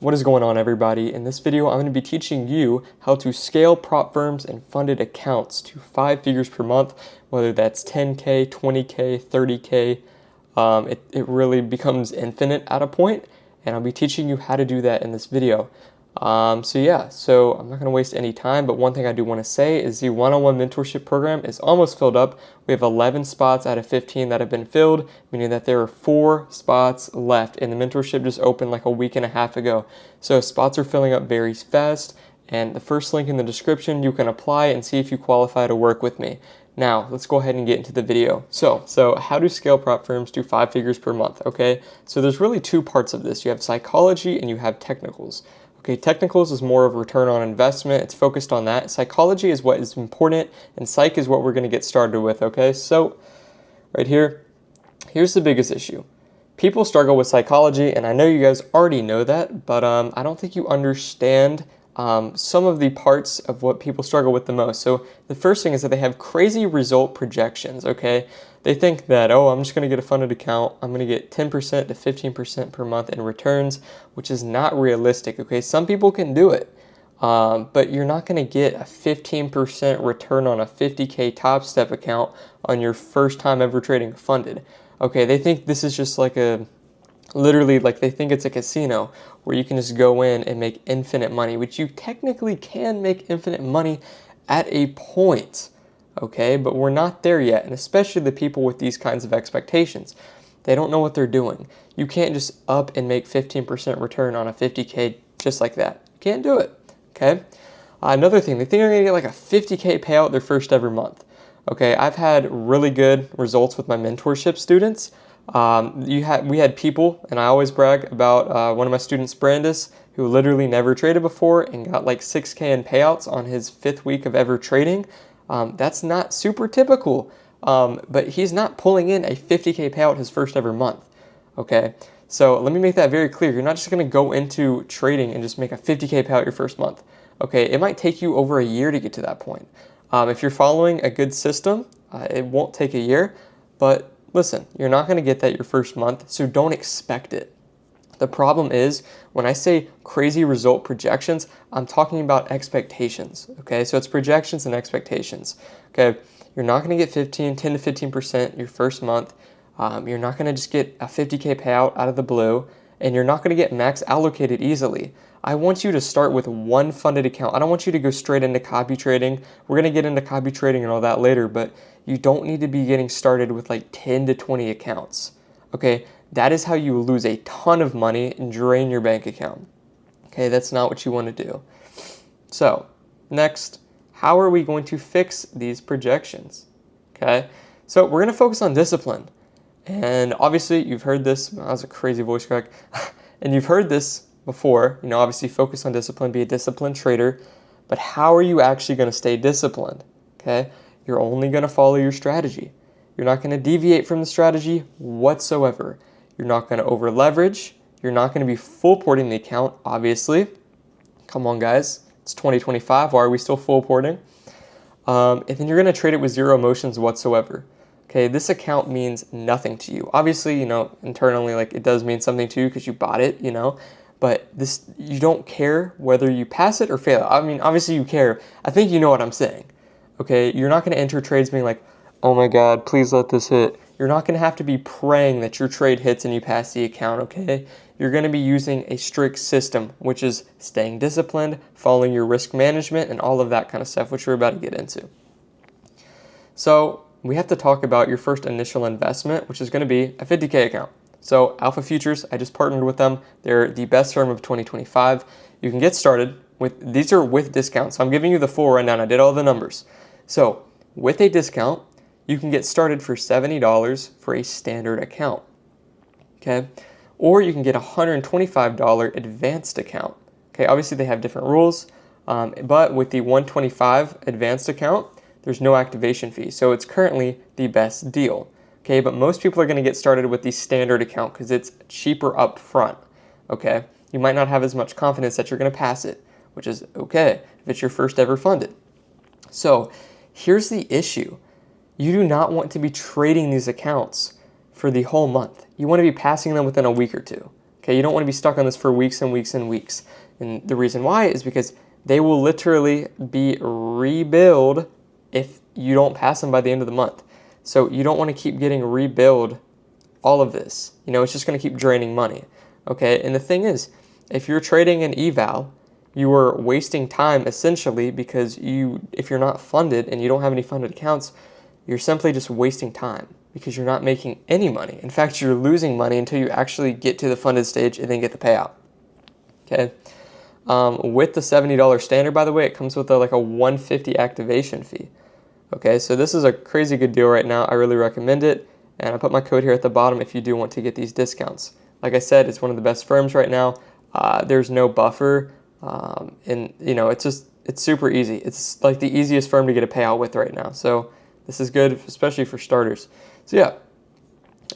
What is going on, everybody? In this video, I'm going to be teaching you how to scale prop firms and funded accounts to 5 figures per month, whether that's 10K, 20K, 30K. It really becomes infinite at a point, and I'll be teaching you how to do that in this video. So I'm not going to waste any time, but one thing I do want to say is the one-on-one mentorship program is almost filled up. We have 11 spots out of 15 that have been filled, meaning that there are 4 spots left, and the mentorship just opened like a week and a half ago. So spots are filling up very fast, and the first link in the description, you can apply and see if you qualify to work with me. Now, let's go ahead and get into the video. So how do scale prop firms to 5 figures per month, okay? So there's really 2 parts of this. You have psychology and you have technicals. Okay, technicals is more of return on investment. It's focused on that. Psychology is what is important, and psych is what we're going to get started with, okay? So right here, here's the biggest issue. People struggle with psychology, and I know you guys already know that, but I don't think you understand some of the parts of what people struggle with the most. So the first thing is that they have crazy result projections, okay? They think that, oh, I'm just going to get a funded account. I'm going to get 10% to 15% per month in returns, which is not realistic, okay? Some people can do it, but you're not going to get a 15% return on a 50K Top Step account on your first time ever trading funded. Okay, they think this is just like literally, like they think it's a casino where you can just go in and make infinite money, which you technically can make infinite money at a point, okay? But we're not there yet, and especially the people with these kinds of expectations. They don't know what they're doing. You can't just up and make 15% return on a 50K just like that. You can't do it, okay? Another thing, they think they're gonna get like a 50K payout their first ever month. Okay, I've had really good results with my mentorship students. We had people, and I always brag about one of my students, Brandis, who literally never traded before and got like 6K in payouts on his 5th week of ever trading. That's not super typical, but he's not pulling in a 50K payout his first ever month. Okay, so let me make that very clear. You're not just going to go into trading and just make a 50K payout your first month. Okay, it might take you over a year to get to that point. If you're following a good system, it won't take a year, but listen, you're not going to get that your first month, so don't expect it. The problem is, when I say crazy result projections, I'm talking about expectations, okay? So it's projections and expectations, okay? You're not going to get 10 to 15% your first month. You're not going to just get a 50K payout out of the blue, and you're not going to get max allocated easily. I want you to start with one funded account. I don't want you to go straight into copy trading. We're going to get into copy trading and all that later, but you don't need to be getting started with like 10 to 20 accounts. Okay, that is how you lose a ton of money and drain your bank account. Okay, that's not what you want to do. So, next, how are we going to fix these projections? Okay, so we're going to focus on discipline. And obviously, you've heard this. That was a crazy voice crack. And you've heard this before, obviously focus on discipline, be a disciplined trader, but how are you actually going to stay disciplined? Okay, you're only going to follow your strategy. You're not going to deviate from the strategy whatsoever. You're not going to over leverage. You're not going to be full porting the account, obviously. Come on, guys, it's 2025. Why are we still full porting? And then you're going to trade it with zero emotions whatsoever. Okay, this account means nothing to you. Obviously, internally, like it does mean something to you because you bought it, but you don't care whether you pass it or fail. I mean, obviously you care. I think you know what I'm saying. Okay, you're not going to enter trades being like, oh my God, please let this hit. You're not going to have to be praying that your trade hits and you pass the account, okay? You're going to be using a strict system, which is staying disciplined, following your risk management, and all of that kind of stuff, which we're about to get into. So we have to talk about your first initial investment, which is going to be a 50K account. So Alpha Futures, I just partnered with them. They're the best firm of 2025. You can get started with, these are with discounts. So I'm giving you the full rundown. I did all the numbers. So with a discount, you can get started for $70 for a standard account, okay? Or you can get a $125 advanced account, okay? Obviously they have different rules, but with the $125 advanced account, there's no activation fee. So it's currently the best deal. Okay, but most people are going to get started with the standard account because it's cheaper up front, okay? You might not have as much confidence that you're going to pass it, which is okay if it's your first ever funded. So here's the issue. You do not want to be trading these accounts for the whole month. You want to be passing them within a week or two, Okay, you don't want to be stuck on this for weeks and weeks and weeks. And the reason why is because they will literally be rebilled if you don't pass them by the end of the month. So you don't want to keep getting rebilled all of this. It's just going to keep draining money. Okay, and the thing is, if you're trading an eval, you are wasting time essentially, because if you're not funded and you don't have any funded accounts, you're simply just wasting time because you're not making any money. In fact, you're losing money until you actually get to the funded stage and then get the payout. Okay. With the $70 standard, by the way, it comes with like a $150 activation fee. Okay, so this is a crazy good deal right now. I really recommend it, and I put my code here at the bottom if you do want to get these discounts. Like I said, it's one of the best firms right now. There's no buffer, and it's super easy. It's like the easiest firm to get a payout with right now. So this is good, especially for starters. So yeah.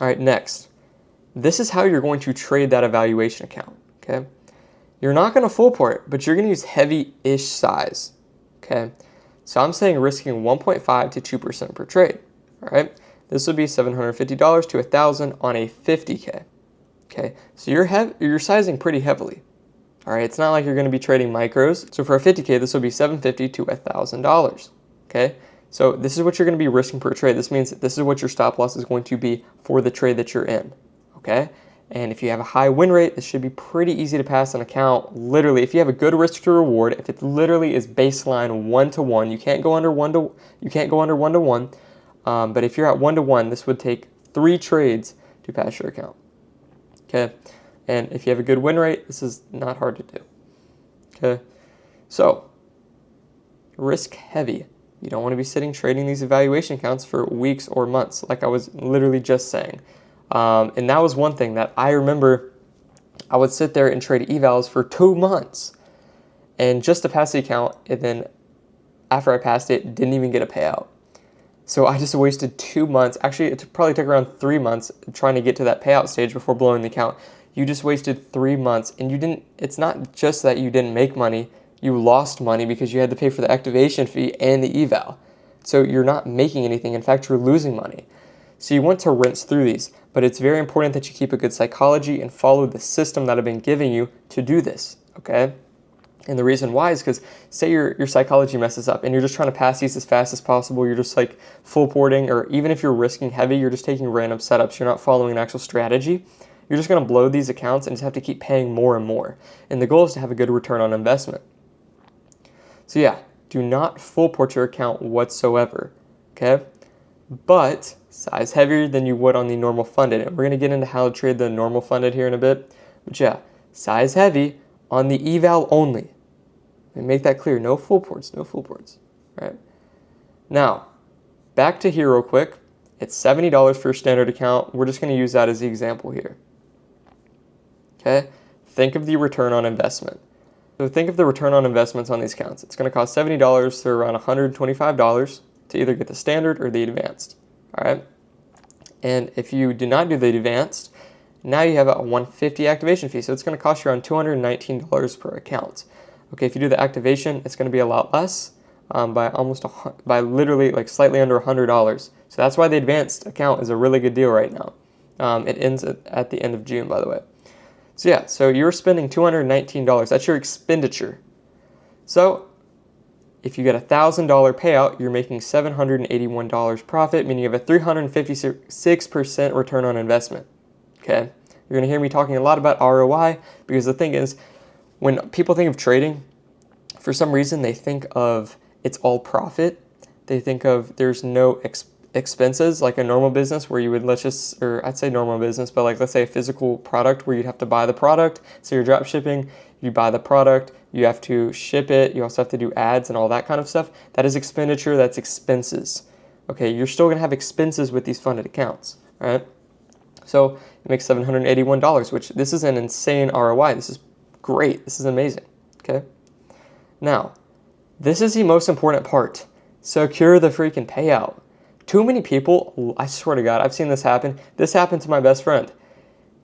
All right, next. This is how you're going to trade that evaluation account. Okay. You're not going to full port, but you're going to use heavy-ish size. Okay. So I'm saying risking 1.5 to 2% per trade. All right. This would be $750 to $1,000 on a 50K. Okay. So you're sizing pretty heavily. All right. It's not like you're going to be trading micros. So for a 50K, this would be $750 to $1,000. Okay. So this is what you're going to be risking per trade. This means that this is what your stop loss is going to be for the trade that you're in. Okay. And if you have a high win rate, this should be pretty easy to pass an account. Literally, if you have a good risk to reward, if it literally is baseline 1-to-1, you can't go under 1-to-1. But if you're at 1-to-1, this would take 3 trades to pass your account. Okay, and if you have a good win rate, this is not hard to do. Okay, so risk heavy. You don't want to be sitting trading these evaluation accounts for weeks or months, like I was literally just saying. And that was one thing that I remember. I would sit there and trade evals for 2 months and just to pass the account, and then after I passed it, didn't even get a payout. So I just wasted 2 months. Actually, it probably took around 3 months trying to get to that payout stage before blowing the account. You just wasted 3 months, and it's not just that you didn't make money, you lost money because you had to pay for the activation fee and the eval. So you're not making anything. In fact, you're losing money. So you want to rinse through these, but it's very important that you keep a good psychology and follow the system that I've been giving you to do this, okay? And the reason why is because say your psychology messes up and you're just trying to pass these as fast as possible, you're just like full porting, or even if you're risking heavy, you're just taking random setups, you're not following an actual strategy, you're just going to blow these accounts and just have to keep paying more and more. And the goal is to have a good return on investment. So yeah, do not full port your account whatsoever, okay? But size heavier than you would on the normal funded. And we're going to get into how to trade the normal funded here in a bit. But yeah, size heavy on the eval only. And make that clear, no full ports, right? Now, back to here real quick. It's $70 for a standard account. We're just going to use that as the example here. Okay, think of the return on investment. So think of the return on investments on these accounts. It's going to cost $70 to around $125 to either get the standard or the advanced. All right. And if you do not do the advanced, now you have a $150 activation fee. So it's going to cost you around $219 per account. Okay, if you do the activation, it's going to be a lot less, by literally like slightly under $100. So that's why the advanced account is a really good deal right now. It ends at the end of June, by the way. So yeah, so you're spending $219. That's your expenditure. So if you get a $1,000 payout, you're making $781 profit, meaning you have a 356% return on investment. Okay, you're gonna hear me talking a lot about ROI because the thing is, when people think of trading, for some reason they think of it's all profit. They think of there's no expenses like a normal business where you would I'd say normal business, but like let's say a physical product where you'd have to buy the product. So you're drop shipping, you buy the product, you have to ship it, you also have to do ads and all that kind of stuff. That is expenditure, that's expenses. Okay, you're still gonna have expenses with these funded accounts, right? So it makes $781, which this is an insane ROI. This is great, this is amazing, okay? Now, this is the most important part. Secure the freaking payout. Too many people, I swear to God, I've seen this happen. This happened to my best friend.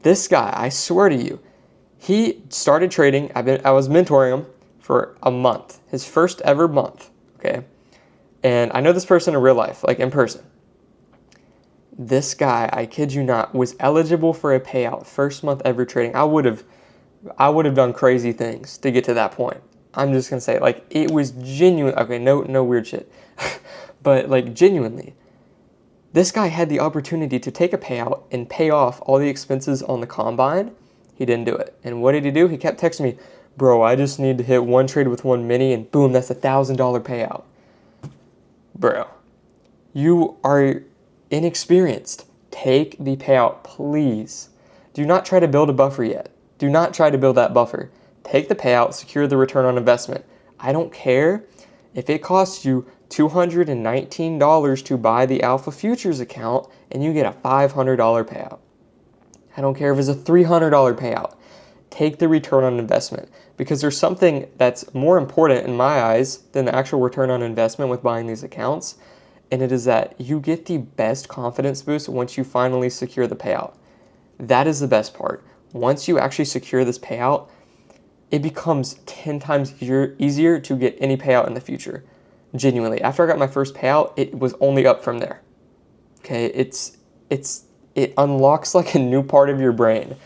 This guy, I swear to you, he started trading. I was mentoring him for a month, his first ever month, okay? And I know this person in real life, like in person. This guy, I kid you not, was eligible for a payout first month ever trading. I would have done crazy things to get to that point. I'm just gonna say, like, it was genuine. Okay, no weird shit, but like genuinely, this guy had the opportunity to take a payout and pay off all the expenses on the combine. He didn't do it. And what did he do? He kept texting me, bro, I just need to hit one trade with one mini, and boom, that's $1,000 payout. Bro, you are inexperienced. Take the payout, please. Do not try to build a buffer yet. Do not try to build that buffer. Take the payout, secure the return on investment. I don't care if it costs you $219 to buy the Alpha Futures account and you get a $500 payout. I don't care if it's a $300 payout. Take the return on investment, because there's something that's more important in my eyes than the actual return on investment with buying these accounts, and it is that you get the best confidence boost once you finally secure the payout. That is the best part. Once you actually secure this payout, it becomes 10 times easier to get any payout in the future. Genuinely, after I got my first payout, it was only up from there. Okay, it unlocks like a new part of your brain.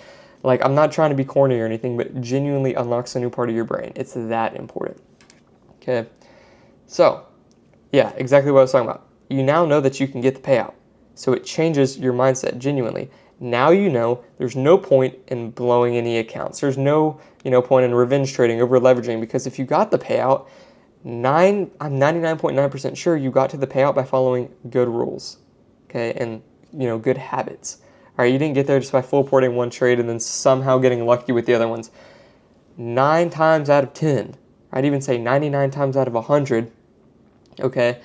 Like, I'm not trying to be corny or anything, but genuinely unlocks a new part of your brain. It's that important. Okay, so yeah, exactly what I was talking about. You now know that you can get the payout, so it changes your mindset genuinely. Now you know there's no point in blowing any accounts. There's no point in revenge trading, over leveraging, because if you got the payout, I'm 99.9% sure you got to the payout by following good rules, okay, and good habits. All right, you didn't get there just by full porting one trade and then somehow getting lucky with the other ones. 9 times out of 10, I'd even say 99 times out of 100, okay,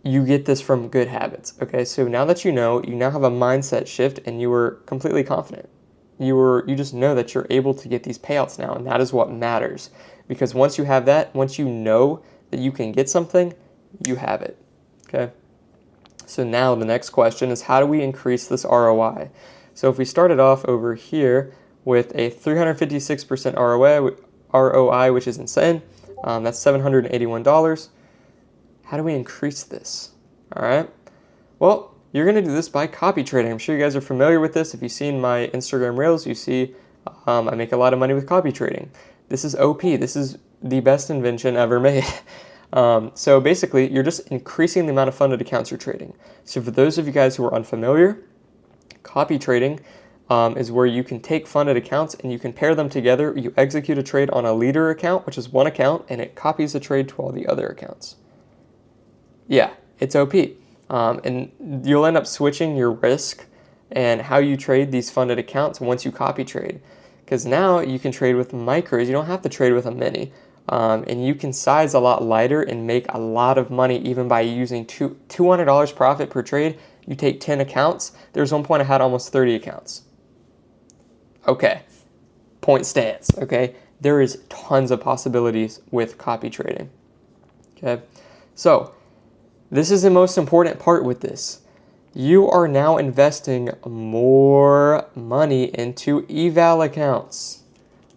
you get this from good habits. Okay, so now that you now have a mindset shift and you were completely confident. You just know that you're able to get these payouts now, and that is what matters. Because once you have that, once you know that you can get something, you have it. Okay. So now the next question is, how do we increase this ROI? So if we started off over here with a 356% ROI, which is insane, that's $781. How do we increase this? All right. Well, you're going to do this by copy trading. I'm sure you guys are familiar with this. If you've seen my Instagram Reels, you see I make a lot of money with copy trading. This is OP. This is the best invention ever made. So basically, you're just increasing the amount of funded accounts you're trading. So for those of you guys who are unfamiliar, copy trading is where you can take funded accounts and you can pair them together. You execute a trade on a leader account, which is one account, and it copies the trade to all the other accounts. Yeah, it's OP. And you'll end up switching your risk and how you trade these funded accounts once you copy trade. Because now you can trade with micros. You don't have to trade with a mini. And you can size a lot lighter and make a lot of money even by using $200 profit per trade. You take 10 accounts. There's one point I had almost 30 accounts. Okay, point stands, okay? There is tons of possibilities with copy trading, okay? So this is the most important part with this. You are now investing more money into eval accounts.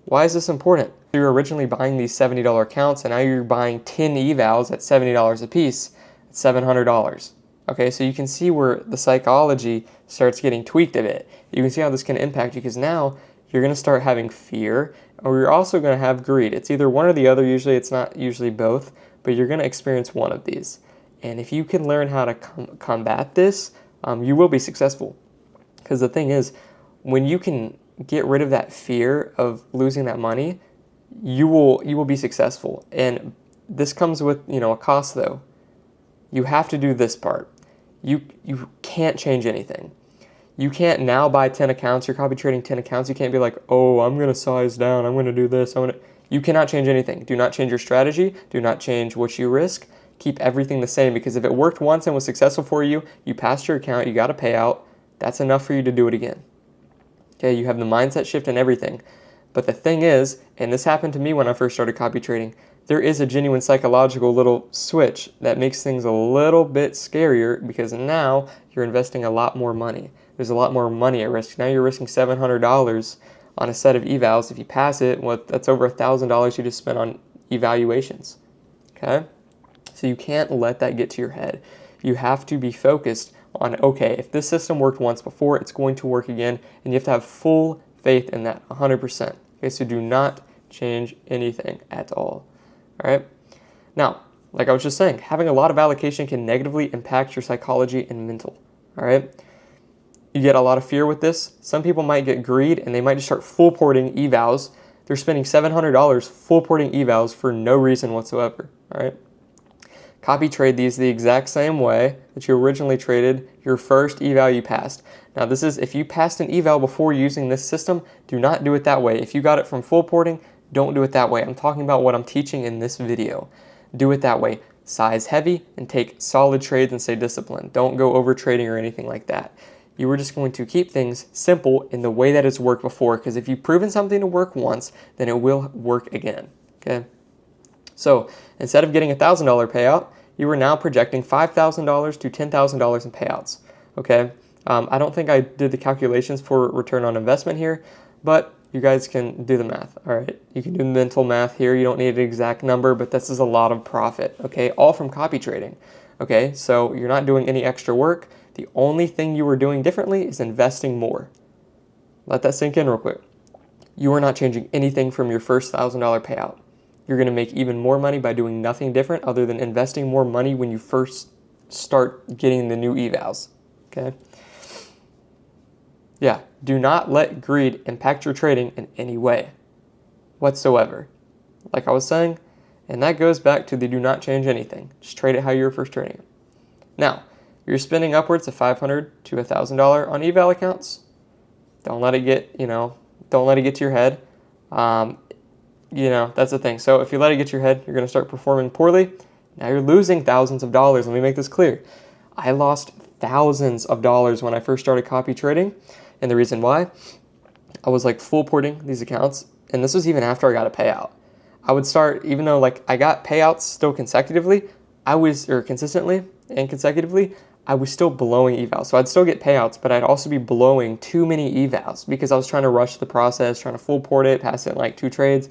Why is this important? You were originally buying these $70 accounts, and now you're buying 10 evals at $70 a piece. It's $700. Okay, so you can see where the psychology starts getting tweaked a bit. You can see how this can impact you, because now you're going to start having fear, or you're also going to have greed. It's either one or the other. Usually it's not usually both, but you're going to experience one of these. And if you can learn how to combat this, you will be successful. Because the thing is, when you can get rid of that fear of losing that money, you will be successful. And this comes with a cost though. You have to do this part. You can't change anything. You can't now buy 10 accounts. You're copy trading 10 accounts. You can't be like, oh, I'm going to size down. I'm going to do this. You cannot change anything. Do not change your strategy. Do not change what you risk. Keep everything the same, because if it worked once and was successful for you, you passed your account, you got a payout, that's enough for you to do it again. Okay, you have the mindset shift and everything. But the thing is, and this happened to me when I first started copy trading, there is a genuine psychological little switch that makes things a little bit scarier, because now you're investing a lot more money. There's a lot more money at risk. Now you're risking $700 on a set of evals. If you pass it, that's over $1,000 you just spent on evaluations. Okay? So you can't let that get to your head. You have to be focused on, okay, if this system worked once before, it's going to work again, and you have to have full faith in that, 100%. Okay, so do not change anything at all. All right. Now, like I was just saying, having a lot of allocation can negatively impact your psychology and mental. All right. You get a lot of fear with this. Some people might get greed and they might just start full porting evals. They're spending $700 full porting evals for no reason whatsoever. All right. Copy trade these the exact same way that you originally traded your first eval you passed. Now this is, if you passed an eval before using this system, do not do it that way. If you got it from full porting, don't do it that way. I'm talking about what I'm teaching in this video. Do it that way. Size heavy and take solid trades and stay disciplined. Don't go over trading or anything like that. You are just going to keep things simple in the way that it's worked before, because if you've proven something to work once, then it will work again. Okay. So instead of getting a $1,000 payout, you are now projecting $5,000 to $10,000 in payouts. Okay. I don't think I did the calculations for return on investment here, but you guys can do the math. All right. You can do mental math here. You don't need an exact number, but this is a lot of profit. Okay. All from copy trading. Okay. So you're not doing any extra work. The only thing you are doing differently is investing more. Let that sink in real quick. You are not changing anything from your first $1,000 payout. You're going to make even more money by doing nothing different other than investing more money when you first start getting the new evals. Okay. Yeah. Do not let greed impact your trading in any way whatsoever. Like I was saying, and that goes back to the do not change anything. Just trade it how you were first trading it. Now, you're spending upwards of $500 to $1,000 on eval accounts. Don't let it get, don't let it get to your head. That's the thing. So if you let it get to your head, you're going to start performing poorly. Now you're losing thousands of dollars. Let me make this clear. I lost thousands of dollars when I first started copy trading. And the reason why, I was like full porting these accounts. And this was even after I got a payout. I would start, even though like I got payouts still consistently and consecutively, I was still blowing evals. So I'd still get payouts, but I'd also be blowing too many evals because I was trying to rush the process, trying to full port it, pass it in like 2 trades.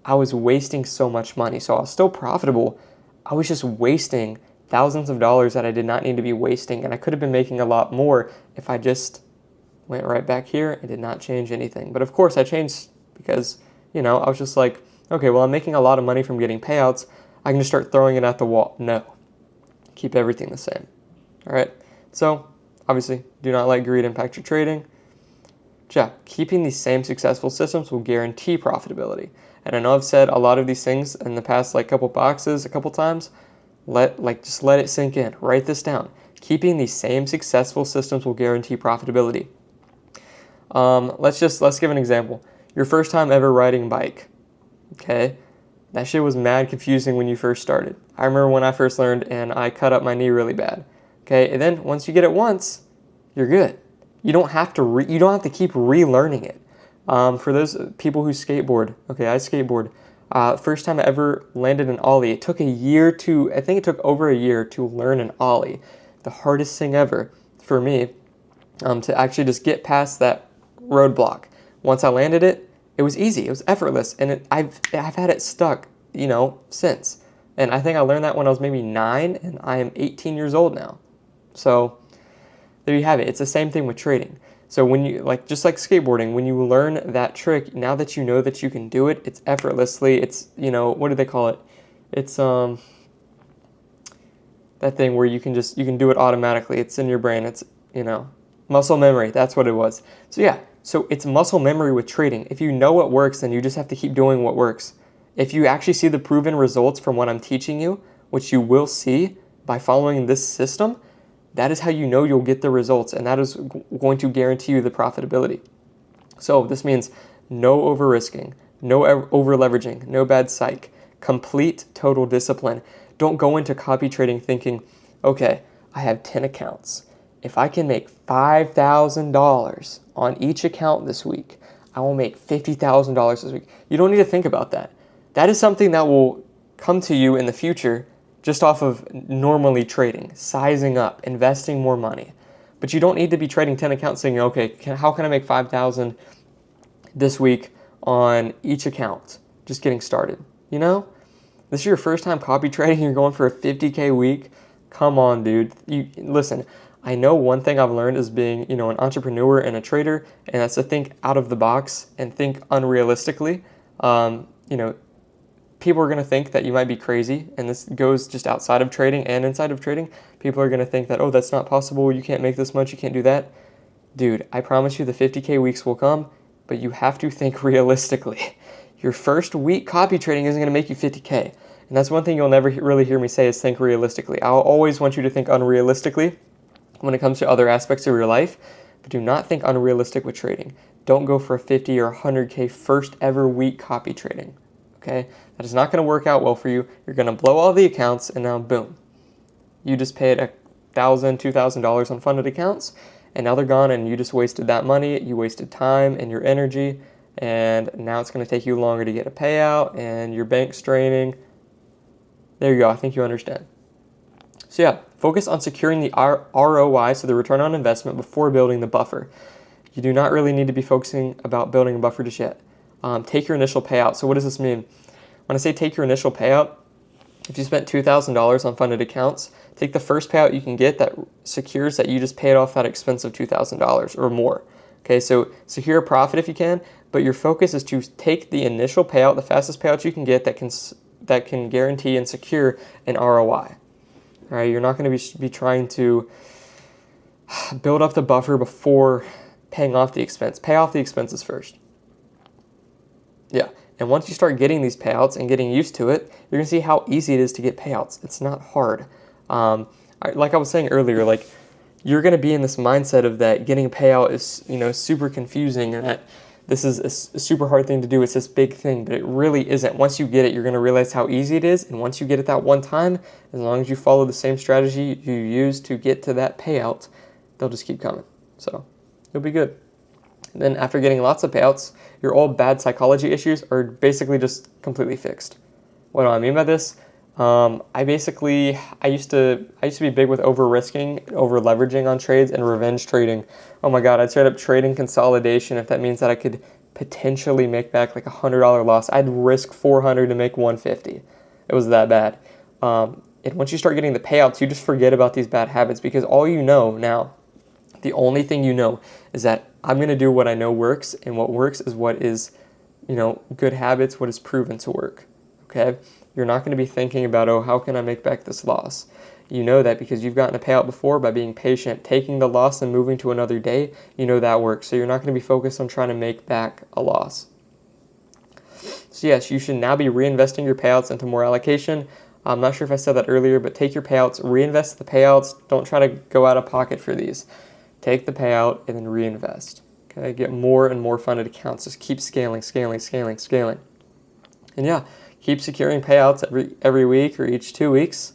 I was wasting so much money. So I was still profitable. I was just wasting thousands of dollars that I did not need to be wasting. And I could have been making a lot more if I just went right back here and did not change anything. But of course I changed because, I was just like, okay, well, I'm making a lot of money from getting payouts. I can just start throwing it at the wall. No, keep everything the same. All right. So obviously do not let greed impact your trading. Yeah, keeping these same successful systems will guarantee profitability. And I know I've said a lot of these things in the past, like couple boxes, a couple times. Just let it sink in. Write this down. Keeping these same successful systems will guarantee profitability. Let's give an example. Your first time ever riding a bike. Okay. That shit was mad confusing when you first started. I remember when I first learned and I cut up my knee really bad. Okay. And then once you get it once, you're good. You don't have to keep relearning it. For those people who skateboard, okay, I skateboard. First time I ever landed an ollie, it took over a year to learn an ollie. The hardest thing ever for me to actually just get past that roadblock. Once I landed it, it was easy, it was effortless, and I've had it stuck, since. And I think I learned that when I was maybe 9, and I am 18 years old now. So there you have it. It's the same thing with trading. So when you, just like skateboarding, when you learn that trick, now that you know that you can do it, it's effortlessly, it's, what do they call it? It's, that thing where you can do it automatically. It's in your brain. It's, muscle memory. That's what it was. So yeah, so it's muscle memory with trading. If you know what works, then you just have to keep doing what works. If you actually see the proven results from what I'm teaching you, which you will see by following this system, that is how you know you'll get the results, and that is going to guarantee you the profitability. So this means no over-risking, no over-leveraging, no bad psych, complete total discipline. Don't go into copy trading thinking, okay, I have 10 accounts. If I can make $5,000 on each account this week, I will make $50,000 this week. You don't need to think about that. That is something that will come to you in the future just off of normally trading, sizing up, investing more money. But you don't need to be trading 10 accounts saying, okay, how can I make $5,000 this week on each account? Just getting started, This is your first time copy trading, you're going for a 50K week. Come on, dude. Listen, I know one thing I've learned is being, an entrepreneur and a trader, and that's to think out of the box and think unrealistically. People are going to think that you might be crazy, and this goes just outside of trading and inside of trading. People are going to think that, oh, that's not possible, you can't make this much, you can't do that. Dude, I promise you the 50K weeks will come, but you have to think realistically. Your first week copy trading isn't going to make you 50K. And that's one thing you'll never really hear me say is think realistically. I'll always want you to think unrealistically when it comes to other aspects of your life, but do not think unrealistic with trading. Don't go for a 50 or 100K first ever week copy trading. Okay? That is not going to work out well for you. You're going to blow all the accounts, and now boom. You just paid $1,000, $2,000 on funded accounts, and now they're gone, and you just wasted that money. You wasted time and your energy, and now it's going to take you longer to get a payout, and your bank's draining. There you go. I think you understand. So yeah, focus on securing the ROI, so the return on investment, before building the buffer. You do not really need to be focusing about building a buffer just yet. Take your initial payout. So what does this mean? When I say take your initial payout, if you spent $2,000 on funded accounts, take the first payout you can get that secures that you just paid off that expense of $2,000 or more. Okay, so secure a profit if you can, but your focus is to take the initial payout, the fastest payout you can get that can guarantee and secure an ROI. All right, you're not going to be trying to build up the buffer before paying off the expense. Pay off the expenses first. Yeah, and once you start getting these payouts and getting used to it, you're going to see how easy it is to get payouts. It's not hard. Like I was saying earlier, like you're going to be in this mindset of that getting a payout is, super confusing, and that this is a super hard thing to do. It's this big thing, but it really isn't. Once you get it, you're going to realize how easy it is, and once you get it that one time, as long as you follow the same strategy you use to get to that payout, they'll just keep coming. So you'll be good. And then after getting lots of payouts, your old bad psychology issues are basically just completely fixed. What do I mean by this? I used to be big with over risking, over leveraging on trades, and revenge trading. Oh my God, I'd straight up trading consolidation if that means that I could potentially make back like $100 loss. I'd risk 400 to make 150. It was that bad. And once you start getting the payouts, you just forget about these bad habits, because all you know now, the only thing you know is that I'm going to do what I know works, and what works is what is, good habits, what is proven to work. Okay? You're not going to be thinking about, oh, how can I make back this loss? You know that because you've gotten a payout before by being patient, taking the loss and moving to another day. You know that works. So you're not going to be focused on trying to make back a loss. So yes, you should now be reinvesting your payouts into more allocation. I'm not sure if I said that earlier, but take your payouts, reinvest the payouts. Don't try to go out of pocket for these. Take the payout and then reinvest. Okay, get more and more funded accounts. Just keep scaling. And yeah, keep securing payouts every week or each 2 weeks.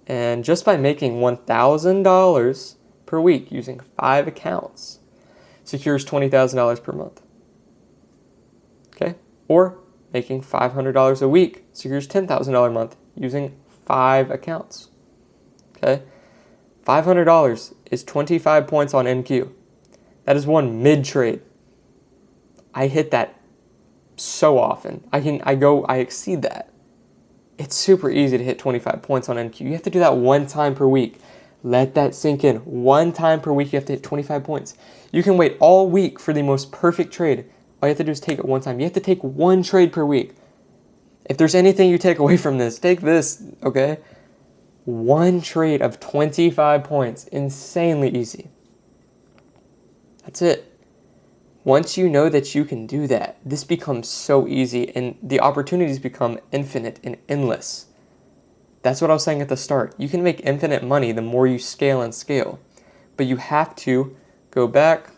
And just by making $1,000 per week using 5 accounts, secures $20,000 per month. Okay? Or making $500 a week secures $10,000 a month using 5 accounts. Okay? $500 is 25 points on NQ. That is one mid-trade. I hit that so often. I exceed that. It's super easy to hit 25 points on NQ. You have to do that one time per week. Let that sink in. One time per week you have to hit 25 points. You can wait all week for the most perfect trade. All you have to do is take it one time. You have to take one trade per week. If there's anything you take away from this, take this, okay? One trade of 25 points. Insanely easy. That's it. Once you know that you can do that, this becomes so easy, and the opportunities become infinite and endless. That's what I was saying at the start. You can make infinite money the more you scale and scale, but you have to go back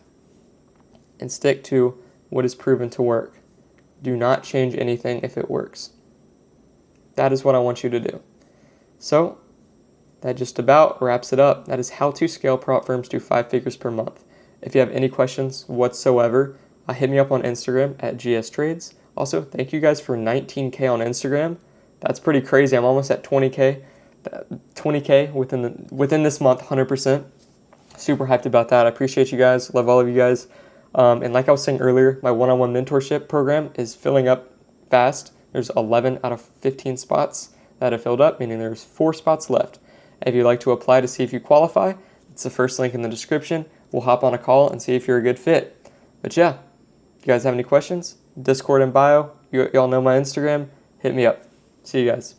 and stick to what is proven to work. Do not change anything if it works. That is what I want you to do. So, that just about wraps it up. That is how to scale prop firms to 5 figures per month. If you have any questions whatsoever, hit me up on Instagram at GSTrades. Also, thank you guys for 19K on Instagram. That's pretty crazy. I'm almost at 20K. 20K within this month, 100%. Super hyped about that. I appreciate you guys. Love all of you guys. And like I was saying earlier, my one-on-one mentorship program is filling up fast. There's 11 out of 15 spots that have filled up, meaning there's 4 spots left. If you'd like to apply to see if you qualify, It's the first link in the description. We'll hop on a call and see if you're a good fit. But yeah, if you guys have any questions, Discord in bio. Y'all know my Instagram. Hit me up. See you guys.